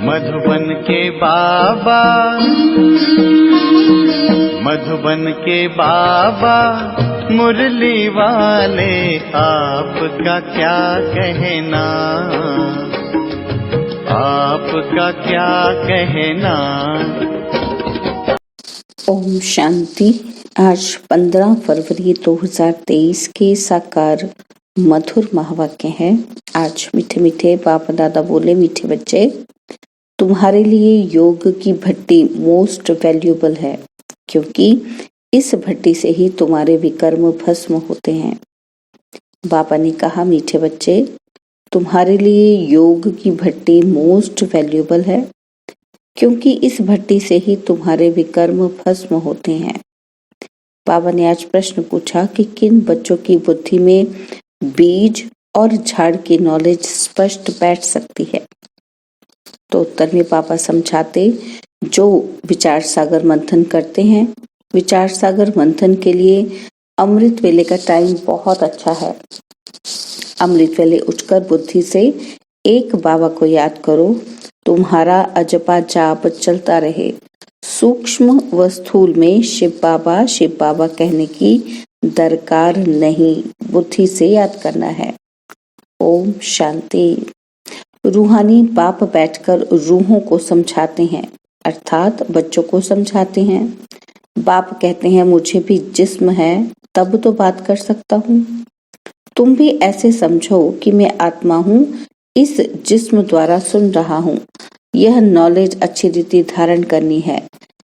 मधुबन के बाबा, मधुबन के बाबा मुरली वाले, आपका क्या कहना, आपका क्या कहना। ओम शांति। आज 15 फरवरी 2023 के साकार मधुर महावाक्य है। आज मीठे मीठे बाप दादा बोले, मीठे बच्चे, तुम्हारे लिए योग की भट्टी मोस्ट वैल्यूएबल है, क्योंकि इस भट्टी से ही तुम्हारे विकर्म भस्म होते हैं। बाबा ने कहा, मीठे बच्चे, तुम्हारे लिए योग की भट्टी मोस्ट वैल्यूएबल है, क्योंकि इस भट्टी से ही तुम्हारे विकर्म भस्म होते हैं। बाबा ने आज प्रश्न पूछा कि किन बच्चों की बुद्धि में बीज और झाड़ की नॉलेज स्पष्ट बैठ सकती है। तो उत्तर में पापा समझाते, जो विचार सागर मंथन करते हैं। विचार सागर मंथन के लिए अमृत वेले का टाइम बहुत अच्छा है। अमृत वेले उठकर बुद्धि से एक बाबा को याद करो, तुम्हारा अजपा जाप चलता रहे। सूक्ष्म व स्थूल में शिव बाबा कहने की दरकार नहीं, बुद्धि से याद करना है। ओम शांति। रूहानी बाप बैठकर रूहों को समझाते हैं, अर्थात बच्चों को समझाते हैं। बाप कहते हैं, मुझे भी जिस्म है, तब तो बात कर सकता हूँ। तुम भी ऐसे समझो कि मैं आत्मा हूँ, इस जिस्म द्वारा सुन रहा हूँ। यह नॉलेज अच्छी रीति धारण करनी है,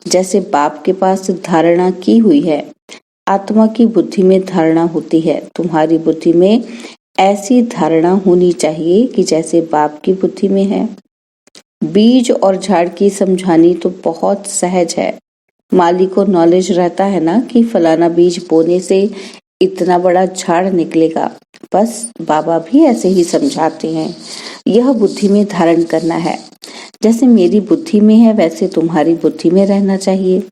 जैसे बाप के पास धारणा की हुई है। आत्मा की बुद्धि में धारणा होती है, तुम्हारी बुद्धि में ऐसी धारणा होनी चाहिए कि जैसे बाप की बुद्धि में है। बीज और झाड़ की समझानी तो बहुत सहज है। माली को नॉलेज रहता है ना कि फलाना बीज बोने से इतना बड़ा झाड़ निकलेगा। बस बाबा भी ऐसे ही समझाते हैं। यह बुद्धि में धारण करना है। जैसे मेरी बुद्धि में है, वैसे तुम्हारी बुद्धि में रहना चाहिए।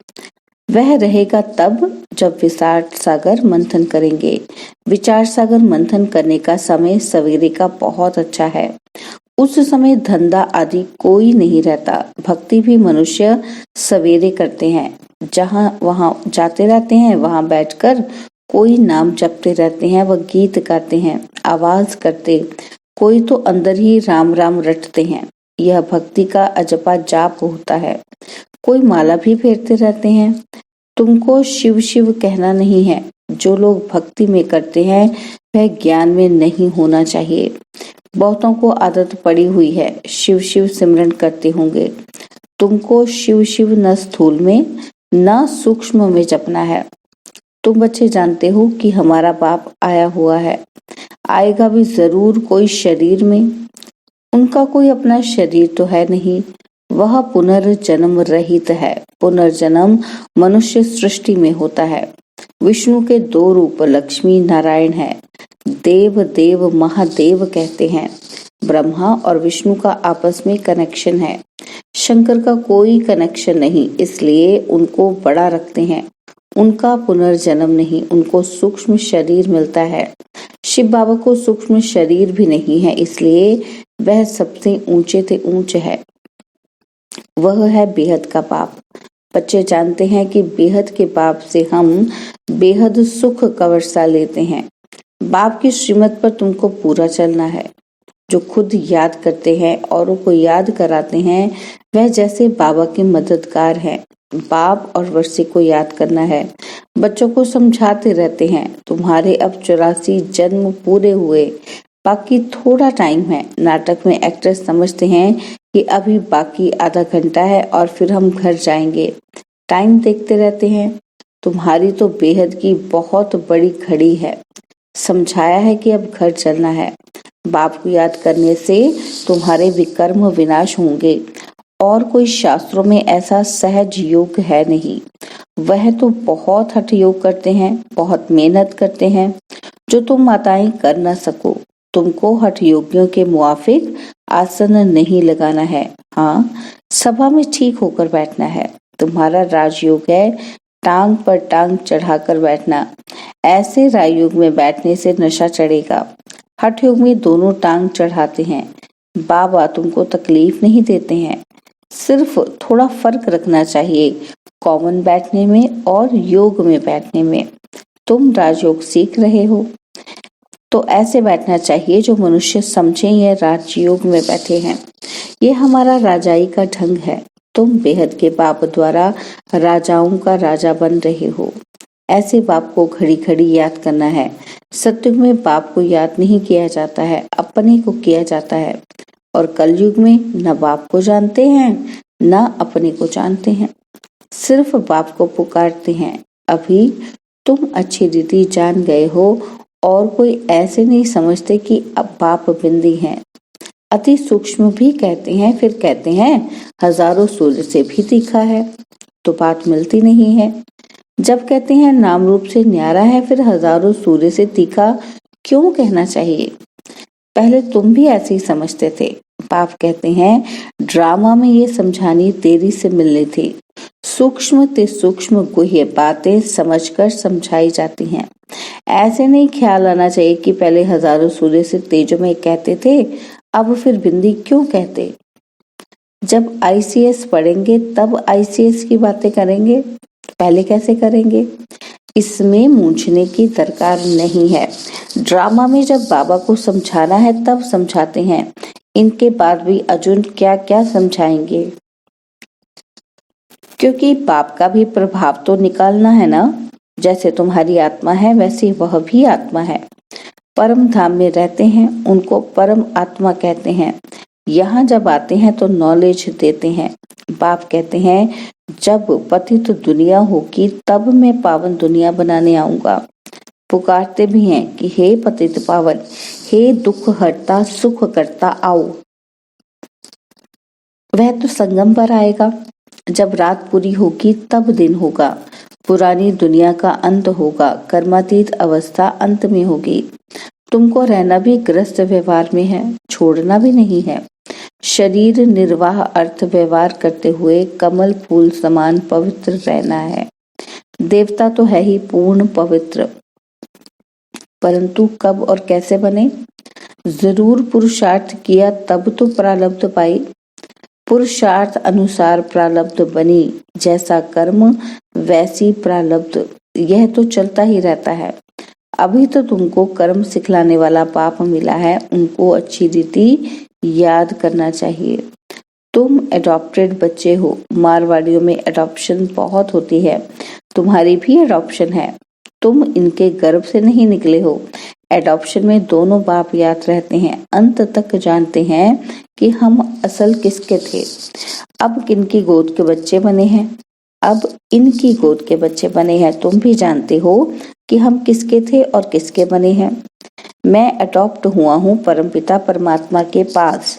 वह रहेगा तब जब विचार सागर मंथन करेंगे। विचार सागर मंथन करने का समय सवेरे का बहुत अच्छा है। उस समय धंधा आदि कोई नहीं रहता। भक्ति भी मनुष्य सवेरे करते हैं। जहाँ वहाँ जाते रहते हैं, वहाँ बैठकर कोई नाम जपते रहते हैं, वह गीत गाते हैं, आवाज करते, कोई तो अंदर ही राम राम रटते हैं। यह भक्ति का अजपा जाप होता है। कोई माला भी फेरते रहते हैं। तुमको शिव शिव कहना नहीं है। जो लोग भक्ति में करते हैं, वह ज्ञान में नहीं होना चाहिए। बहुतों को आदत पड़ी हुई है, शिव शिव सिमरन करते होंगे। तुमको शिव शिव न स्थूल में न सूक्ष्म में जपना है। तुम बच्चे जानते हो कि हमारा बाप आया हुआ है, आएगा भी जरूर कोई शरीर में। उनका कोई अपना शरीर तो है नहीं, वह पुनर्जन्म रहित है। पुनर्जन्म मनुष्य सृष्टि में होता है। विष्णु के 2 रूप लक्ष्मी नारायण है। देव देव महादेव कहते हैं। ब्रह्मा और विष्णु का आपस में कनेक्शन है। शंकर का कोई कनेक्शन नहीं, इसलिए उनको बड़ा रखते हैं। उनका पुनर्जन्म नहीं, उनको सूक्ष्म शरीर मिलता है। शिव बाबा को सूक्ष्म शरीर भी नहीं है, इसलिए वह सबसे ऊंचे से ऊंचे है। वह है बेहद का बाप। बच्चे जानते हैं कि बेहद के बाप से हम बेहद सुख का वर्षा लेते हैं। बाप की श्रीमत पर तुमको पूरा चलना है। जो खुद याद करते हैं, औरों को याद कराते हैं, वह जैसे बाबा के मददगार हैं। बाप और वर्षे को याद करना है। बच्चों को समझाते रहते हैं, तुम्हारे अब 84 जन्म पूरे हुए, बाकी थोड़ा टाइम है। नाटक में एक्टर्स समझते हैं कि अभी बाकी आधा घंटा है और फिर हम घर जाएंगे। टाइम देखते रहते हैं। तुम्हारी तो बेहद की बहुत बड़ी घड़ी है। समझाया है कि अब घर चलना है। बाप को याद करने से तुम्हारे विकर्म विनाश होंगे। और कोई शास्त्रों में ऐसा सहज योग है नहीं। वह तो बहुत हठ योग करते हैं, बहुत मेहनत करते हैं, जो तुम माताएं कर न सको। तुमको हठ योगियों के मुआफिक आसन नहीं लगाना है। हाँ, सभा में ठीक होकर बैठना है। तुम्हारा राजयोग है टांग पर टांग चढ़ाकर बैठना। ऐसे राजयोग में बैठने से नशा चढ़ेगा। हठ योग में दोनों टांग चढ़ाते हैं। बाबा तुमको तकलीफ नहीं देते हैं। सिर्फ थोड़ा फर्क रखना चाहिए कॉमन बैठने में और योग में बैठने में। तुम राजयोग सीख रहे हो तो ऐसे बैठना चाहिए जो मनुष्य समझे यह राजयोग में बैठे हैं। ये हमारा राजाई का ढंग है। तुम बेहद के बाप द्वारा राजाओं का राजा बन रहे हो। ऐसे बाप को घड़ी घड़ी याद करना है। सत्युग में बाप को याद नहीं किया जाता है, अपने को किया जाता है। और कलयुग में न बाप को जानते हैं न अपने को जानते हैं, सिर्फ बाप को पुकारते हैं। अभी तुम अच्छी रीति जान गए हो और कोई ऐसे नहीं समझते कि अब बाप बिंदी हैं। अति सूक्ष्म भी कहते हैं, फिर कहते हैं हजारों सूर्य से भी तीखा है, तो बात मिलती नहीं है। जब कहते हैं नाम रूप से न्यारा है, फिर हजारों सूर्य से तीखा क्यों कहना चाहिए? पहले तुम भी ऐसे ही समझते थे। बाप कहते हैं ड्रामा में ये समझानी देरी से मिलनी थी। सूक्ष्म ते सूक्ष्म गुह्य बातें समझकर समझाई जाती हैं। ऐसे नहीं ख्याल आना चाहिए कि पहले हजारों सूर्य से तेजोमय कहते थे, अब फिर बिंदी क्यों कहते। जब आईसीएस पढ़ेंगे तब आईसीएस की बातें करेंगे, पहले कैसे करेंगे? इसमें मूंझने की दरकार नहीं है। ड्रामा में जब बाबा को समझाना है तब समझाते हैं। इनके बाद भी अर्जुन क्या क्या समझाएंगे, क्योंकि बाप का भी प्रभाव तो निकालना है ना। जैसे तुम्हारी आत्मा है वैसे वह भी आत्मा है। परम धाम में रहते हैं, उनको परम आत्मा कहते हैं। यहाँ जब आते हैं तो नॉलेज देते हैं। बाप कहते हैं जब पतित दुनिया होगी तब मैं पावन दुनिया बनाने आऊंगा। पुकारते भी हैं कि हे पतित पावन, हे दुख हरता सुख करता आओ। वह तो संगम पर आएगा। जब रात पूरी होगी तब दिन होगा। पुरानी दुनिया का अंत होगा। कर्मातीत अवस्था अंत में होगी। तुमको रहना भी ग्रस्त व्यवहार में है, छोड़ना भी नहीं है। शरीर निर्वाह अर्थ व्यवहार करते हुए कमल फूल समान पवित्र रहना है। देवता तो है ही पूर्ण पवित्र, परंतु कब और कैसे बने? जरूर पुरुषार्थ किया तब तो प्रारब्ध पाई। पुरुषार्थ अनुसार प्रारब्ध बनी, जैसा कर्म वैसी प्रारब्ध, यह तो चलता ही रहता है। अभी तो तुमको कर्म सिखलाने वाला बाप मिला है, उनको अच्छी रीति याद करना चाहिए। तुम एडॉप्टेड बच्चे हो। मारवाड़ियों में एडॉप्शन बहुत होती है, तुम्हारी भी एडॉप्शन है। तुम इनके गर्भ से नहीं निकले हो। एडॉप्शन में दोनों बाप याद रहते हैं, अंत तक जानते हैं कि हम असल किसके थे। अब किनकी गोद के बच्चे बने हैं, अब इनकी गोद के बच्चे बने हैं। तुम भी जानते हो कि हम किसके थे और किसके बने हैं। मैं अडॉप्ट हुआ हूँ परमपिता परमात्मा के पास।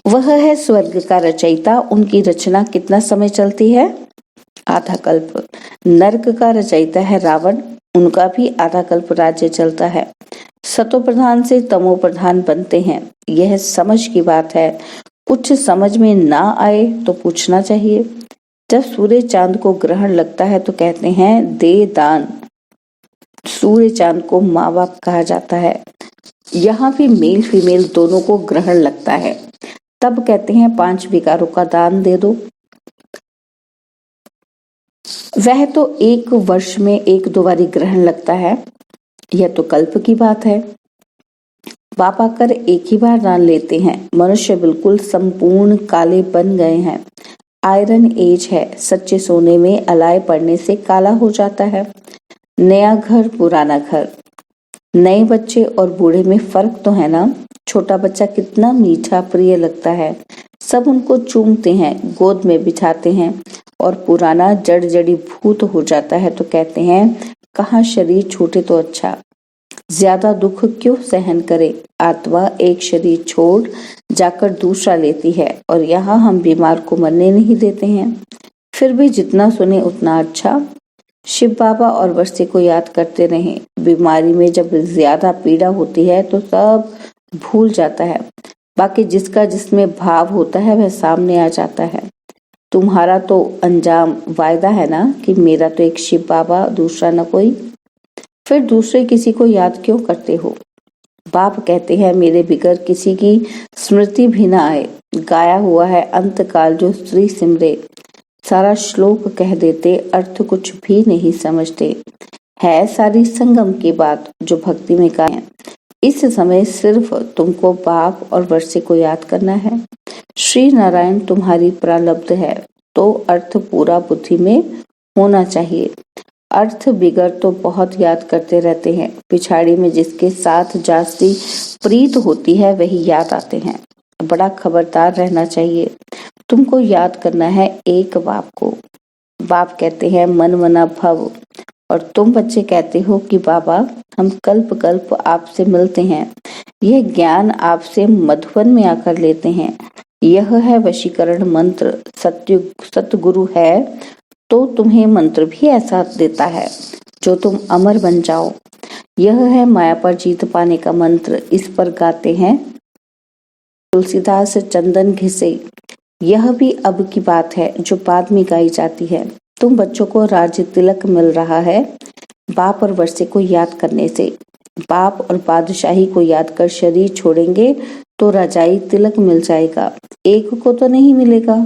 वह है स्वर्ग का रचयिता। उनकी रचना कितना समय चलती है? आधा कल्प। नरक का रचयिता है रावण, उनका भी आधा कल्प राज्य चलता है। सतो प्रधान से तमो प्रधान बनते हैं, यह समझ की बात है। कुछ समझ में ना आए तो पूछना चाहिए। जब सूर्य चांद को ग्रहण लगता है तो कहते हैं दे दान। सूर्य चांद को माँ बाप कहा जाता है। यहाँ भी मेल फीमेल दोनों को ग्रहण लगता है, तब कहते हैं 5 विकारों का दान दे दो। वह तो 1 वर्ष में 1-2 बारी ग्रहण लगता है, यह तो कल्प की बात है। बाप आकर एक ही बार दान लेते हैं। मनुष्य बिल्कुल संपूर्ण काले बन गए हैं। आयरन एज है, सच्चे सोने में अलाय पड़ने से काला हो जाता है। नया घर पुराना घर, नए बच्चे और बूढ़े में फर्क तो है ना। छोटा बच्चा कितना मीठा प्रिय लगता है, सब उनको चूमते हैं, गोद में बिठाते हैं। और पुराना जड़ जड़ी भूत हो जाता है तो कहते हैं कहाँ शरीर छूटे तो अच्छा। ज्यादा दुख क्यों सहन करे। आत्मा एक शरीर छोड़ जाकर दूसरा लेती है और यहाँ हम बीमार को मरने नहीं देते हैं। फिर भी जितना सुने उतना अच्छा। शिव बाबा और वर्षे को याद करते रहें। बीमारी में जब ज्यादा पीड़ा होती है तो सब भूल जाता है, बाकी जिसका जिसमें भाव होता है वह सामने आ जाता है। तुम्हारा तो अंजाम वायदा है ना कि मेरा तो एक शिव बाबा, दूसरा न कोई। फिर दूसरे किसी को याद क्यों करते हो? बाप कहते हैं मेरे बिगर किसी की स्मृति भी ना आए। गाया हुआ है अंतकाल जो श्री सिमरे। सारा श्लोक कह देते, अर्थ कुछ भी नहीं समझते। है सारी संगम की बात जो भक्ति में गाएं। इस समय सिर्फ तुमको बाप और वर्षे को याद करना है। श्री नारायण तुम्हारी प्रारब्ध है, तो अर्थ पूरा बुद्धि में होना चाहिए। अर्थ बिगड़ तो बहुत याद करते रहते हैं, पिछाड़ी में जिसके साथ जास्ती प्रीत होती है वही याद आते हैं। बड़ा खबरदार रहना चाहिए। तुमको याद करना है एक बाप को। बाप कहते हैं मन मना भव, और तुम बच्चे कहते हो कि बाबा हम कल्प कल्प आपसे मिलते हैं। यह ज्ञान आपसे मधुबन में आकर लेते हैं। यह है वशीकरण मंत्र। सतगुरु है तो तुम्हें मंत्र भी ऐसा देता है जो तुम अमर बन जाओ। यह है माया पर जीत पाने का मंत्र। इस पर गाते हैं तुलसीदास चंदन घिसे। यह भी अब की बात है जो बाद में गाई जाती है। तुम बच्चों को राज्य तिलक मिल रहा है बाप और वर्षे को याद करने से। बाप और बादशाही को याद कर शरीर छोड़ेंगे तो राजाई तिलक मिल जाएगा। एक को तो नहीं मिलेगा।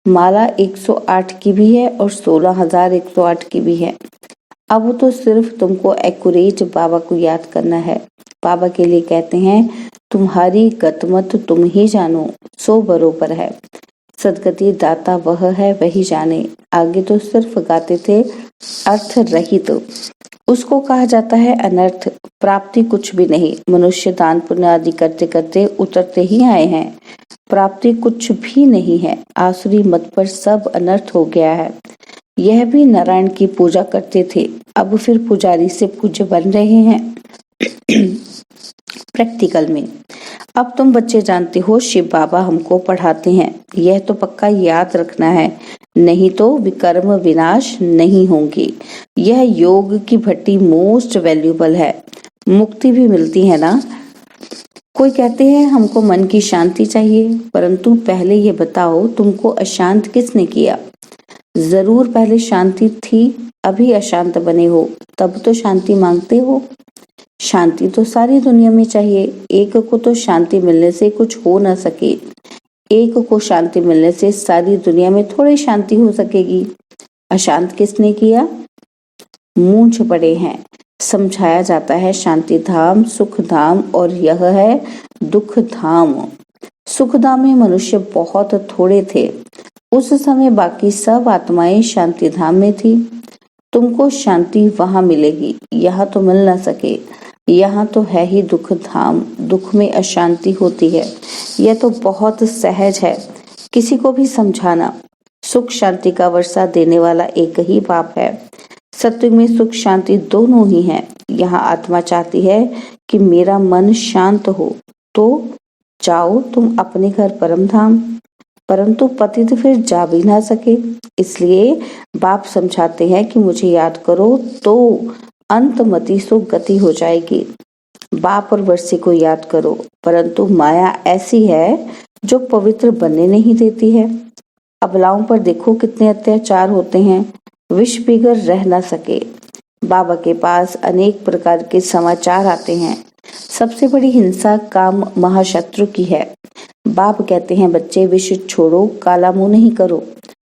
माला 108 की भी है और 16,108 की भी है। अब तो सिर्फ तुमको एक्यूरेट बाबा को याद करना है। बाबा के लिए कहते हैं तुम्हारी गतमत तुम ही जानो, सो बरोबर है। सदगति दाता वह है वही जाने। आगे तो सिर्फ गाते थे अर्थ रहित। उसको कहा जाता है अनर्थ। प्राप्ति कुछ भी नहीं। मनुष्य दान पुण्य आदि करते करते उतरते ही आए हैं। प्राप्ति कुछ भी नहीं है। आसुरी मत पर सब अनर्थ हो गया है। यह भी नारायण की पूजा करते थे, अब फिर पुजारी से पूज्य बन रहे हैं। प्रैक्टिकल में अब तुम बच्चे जानते हो शिव बाबा हमको पढ़ाते हैं। यह तो पक्का याद रखना है, नहीं तो विकर्म विनाश नहीं होंगे। यह योग की भट्टी मोस्ट वैल्यूबल है। मुक्ति भी मिलती है ना। कोई कहते हैं हमको मन की शांति चाहिए, परंतु पहले ये बताओ तुमको अशांत किसने किया। जरूर पहले शांति थी, अभी अशांत बने हो, तब तो शांति मांगते हो। शांति तो सारी दुनिया में चाहिए। एक को तो शांति मिलने से कुछ हो ना सके। एक को शांति मिलने से सारी दुनिया में थोड़ी शांति हो सकेगी। अशांत किसने किया। मूंछ पड़े हैं। समझाया जाता है शांति धाम सुख धाम और यह है दुख धाम। सुख धाम में मनुष्य बहुत थोड़े थे। उस समय बाकी सब आत्माएं शांति धाम में थी। तुमको शांति वहां मिलेगी, यहाँ तो मिल ना सके। यहाँ तो है ही दुख धाम। दुख में अशांति होती है। यह तो बहुत सहज है किसी को भी समझाना। सुख शांति का वर्षा देने वाला एक ही बाप है। सत्युग में सुख शांति दोनों ही हैं। यहाँ आत्मा चाहती है कि मेरा मन शांत हो, तो जाओ तुम अपने घर परम धाम। परंतु पतित फिर जा भी ना सके, इसलिए बाप समझाते हैं कि मुझे याद करो तो अंतमति सो गति हो जाएगी। बाप और वर्षे को याद करो, परंतु माया ऐसी है जो पवित्र बनने नहीं देती है। अबलाओं पर देखो कितने अत्याचार होते हैं, विष पीकर रह ना सके। बाबा के पास अनेक प्रकार के समाचार आते हैं। सबसे बड़ी हिंसा काम महाशत्रु की है। बाप कहते हैं बच्चे विष छोड़ो, काला मुंह नहीं करो,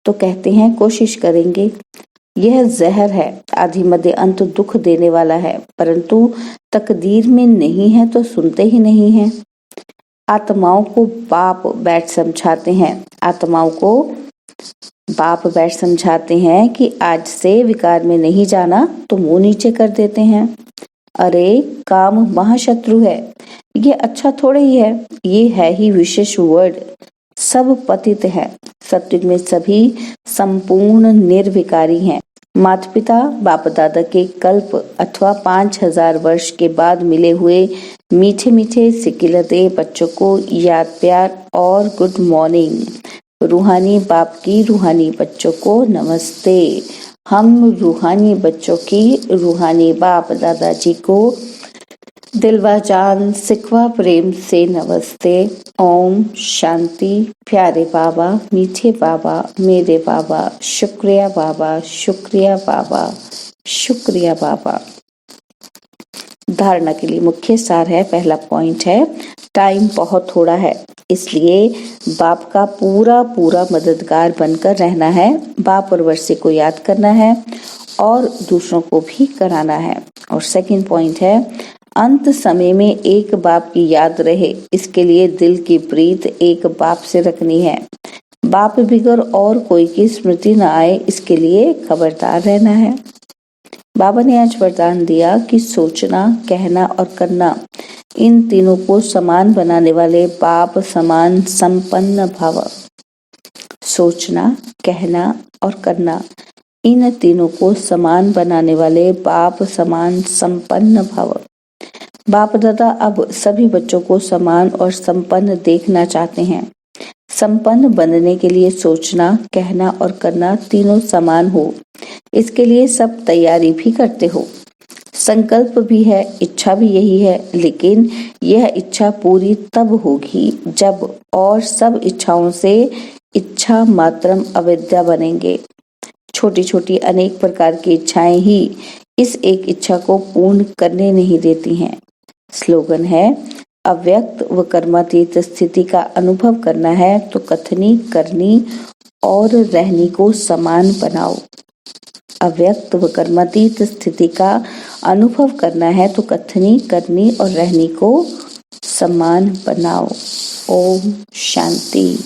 तो कहते हैं कोशिश करेंगे। यह जहर है, आदि मध्य अंत दुख देने वाला है, परंतु तकदीर में नहीं है तो सुनते ही नहीं है। आत्माओं को बाप बैठ समझाते हैं। आत्माओं को बाप बैठ समझाते हैं कि आज से विकार में नहीं जाना तो मुंह नीचे कर देते हैं। अरे काम महाशत्रु है, ये अच्छा थोड़े ही है, ये है ही विशेष वर्ड। सब पतित है। सत्युग में सभी संपूर्ण निर्विकारी हैं। माता पिता बाप दादा के कल्प अथवा 5000 वर्ष के बाद मिले हुए मीठे मीठे सिकिलते बच्चों को याद प्यार और गुड मॉर्निंग। रूहानी बाप की रूहानी बच्चों को नमस्ते। हम रूहानी बच्चों की रूहानी बाप दादाजी को दिलवा जान सिखवा प्रेम से नमस्ते। ओम शांति। प्यारे बाबा, मीठे बाबा, मेरे बाबा, शुक्रिया बाबा, शुक्रिया बाबा, शुक्रिया बाबा। धारणा के लिए मुख्य सार है, पहला पॉइंट है टाइम बहुत थोड़ा है, इसलिए बाप का पूरा पूरा मददगार बनकर रहना है, बाप और वर्षे को याद करना है और दूसरों को भी कराना है। और सेकंड पॉइंट है अंत समय में एक बाप की याद रहे, इसके लिए दिल की प्रीत एक बाप से रखनी है, बाप बिगर और कोई की स्मृति न आए, इसके लिए खबरदार रहना है। बाबा ने आज वरदान दिया कि सोचना, कहना और करना, इन तीनों को समान बनाने वाले बाप समान संपन्न भव। सोचना, कहना और करना, इन तीनों को समान बनाने वाले बाप समान संपन्न भव। बाप दादा अब सभी बच्चों को समान और संपन्न देखना चाहते हैं। संपन्न बनने के लिए सोचना, कहना और करना तीनों समान हो, इसके लिए सब तैयारी भी करते हो। संकल्प भी है, इच्छा भी यही है, लेकिन यह इच्छा पूरी तब होगी जब और सब इच्छाओं से इच्छा मात्रम अविद्या बनेंगे। छोटी छोटी अनेक प्रकार की इच्छाएं ही इस एक इच्छा को पूर्ण करने नहीं देती हैं। स्लोगन है अव्यक्त व कर्मातीत स्थिति का अनुभव करना है तो कथनी, करनी और रहनी को समान बनाओ। अव्यक्त व कर्मातीत स्थिति का अनुभव करना है तो कथनी, करनी और रहनी को समान बनाओ। ओम शांति।